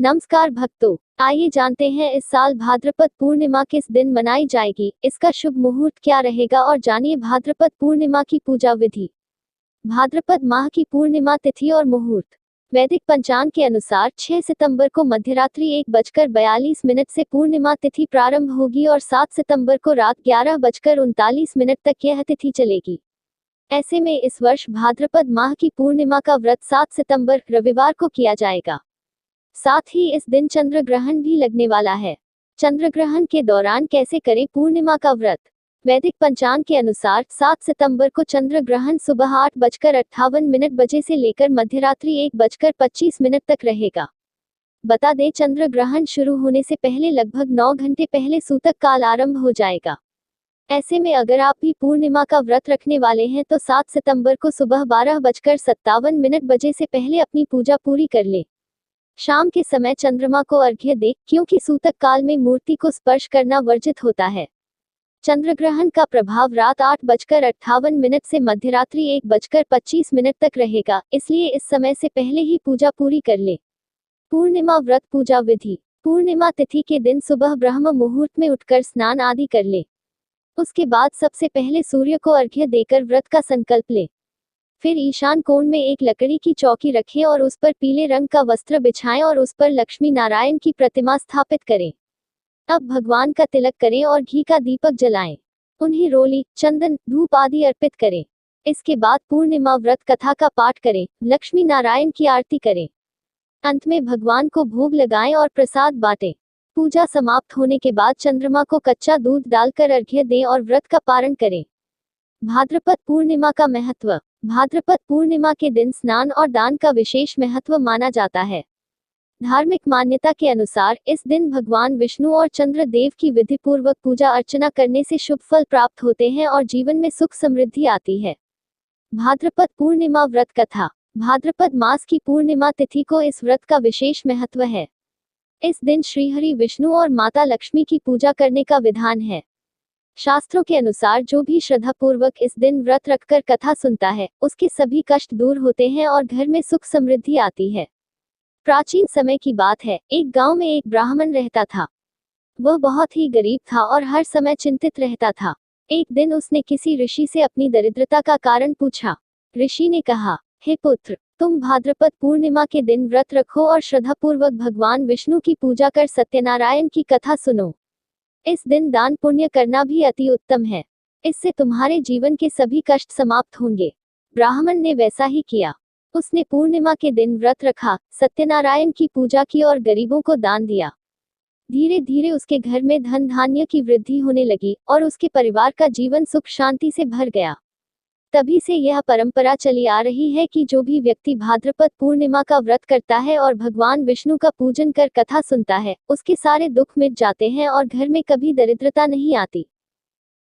नमस्कार भक्तों, आइए जानते हैं इस साल भाद्रपद पूर्णिमा किस दिन मनाई जाएगी, इसका शुभ मुहूर्त क्या रहेगा और जानिए भाद्रपद पूर्णिमा की पूजा विधि। भाद्रपद माह की पूर्णिमा तिथि और मुहूर्त। वैदिक पंचांग के अनुसार 6 सितंबर को मध्यरात्रि 1:42 से पूर्णिमा तिथि प्रारंभ होगी और 7 सितंबर को रात 11:39 तक यह तिथि चलेगी। ऐसे में इस वर्ष भाद्रपद माह की पूर्णिमा का व्रत 7 सितंबर रविवार को किया जाएगा। साथ ही इस दिन चंद्र ग्रहण भी लगने वाला है। चंद्र ग्रहण के दौरान कैसे करें पूर्णिमा का व्रत। वैदिक पंचांग के अनुसार 7 सितंबर को चंद्र ग्रहण सुबह 8:58 बजे से लेकर मध्यरात्रि 1:25 तक रहेगा। बता दें, चंद्र ग्रहण शुरू होने से पहले लगभग 9 घंटे पहले सूतक काल आरंभ हो जाएगा। ऐसे में अगर आप भी पूर्णिमा का व्रत रखने वाले हैं तो 7 सितंबर को सुबह 12:57 बजे से पहले अपनी पूजा पूरी कर लें। शाम के समय चंद्रमा को अर्घ्य दे, क्योंकि सूतक काल में मूर्ति को स्पर्श करना वर्जित होता है। चंद्र ग्रहण का प्रभाव रात 8:58 से मध्यरात्रि 1:25 तक रहेगा, इसलिए इस समय से पहले ही पूजा पूरी कर ले। पूर्णिमा व्रत पूजा विधि। पूर्णिमा तिथि के दिन सुबह ब्रह्म मुहूर्त में उठकर स्नान आदि कर ले। उसके बाद सबसे पहले सूर्य को अर्घ्य देकर व्रत का संकल्प ले। फिर ईशान कोण में एक लकड़ी की चौकी रखें और उस पर पीले रंग का वस्त्र बिछाएं और उस पर लक्ष्मी नारायण की प्रतिमा स्थापित करें। अब भगवान का तिलक करें और घी का दीपक जलाएं। उन्हें रोली, चंदन, धूप आदि अर्पित करें। इसके बाद पूर्णिमा व्रत कथा का पाठ करें, लक्ष्मी नारायण की आरती करें। अंत में भगवान को भोग लगाएं और प्रसाद बांटें। पूजा समाप्त होने के बाद चंद्रमा को कच्चा दूध डालकर अर्घ्य दें और व्रत का पारण करें। भाद्रपद पूर्णिमा का महत्व। भाद्रपद पूर्णिमा के दिन स्नान और दान का विशेष महत्व माना जाता है। धार्मिक मान्यता के अनुसार इस दिन भगवान विष्णु और चंद्र देव की विधि पूर्वक पूजा अर्चना करने से शुभ फल प्राप्त होते हैं और जीवन में सुख समृद्धि आती है। भाद्रपद पूर्णिमा व्रत कथा। भाद्रपद मास की पूर्णिमा तिथि को इस व्रत का विशेष महत्व है। इस दिन श्रीहरि विष्णु और माता लक्ष्मी की पूजा करने का विधान है। शास्त्रों के अनुसार जो भी श्रद्धापूर्वक इस दिन व्रत रखकर कथा सुनता है, उसके सभी कष्ट दूर होते हैं और घर में सुख समृद्धि आती है। प्राचीन समय की बात है, एक गांव में एक ब्राह्मण रहता था। वह बहुत ही गरीब था और हर समय चिंतित रहता था। एक दिन उसने किसी ऋषि से अपनी दरिद्रता का कारण पूछा। ऋषि ने कहा, हे पुत्र, तुम भाद्रपद पूर्णिमा के दिन व्रत रखो और श्रद्धापूर्वक भगवान विष्णु की पूजा कर सत्यनारायण की कथा सुनो। इस दिन दान पुण्य करना भी अति उत्तम है। इससे तुम्हारे जीवन के सभी कष्ट समाप्त होंगे। ब्राह्मण ने वैसा ही किया। उसने पूर्णिमा के दिन व्रत रखा, सत्यनारायण की पूजा की और गरीबों को दान दिया। धीरे धीरे उसके घर में धन धान्य की वृद्धि होने लगी और उसके परिवार का जीवन सुख शांति से भर गया। तभी से यह परंपरा चली आ रही है कि जो भी व्यक्ति भाद्रपद पूर्णिमा का व्रत करता है और भगवान विष्णु का पूजन कर कथा सुनता है, उसके सारे दुख मिट जाते हैं और घर में कभी दरिद्रता नहीं आती।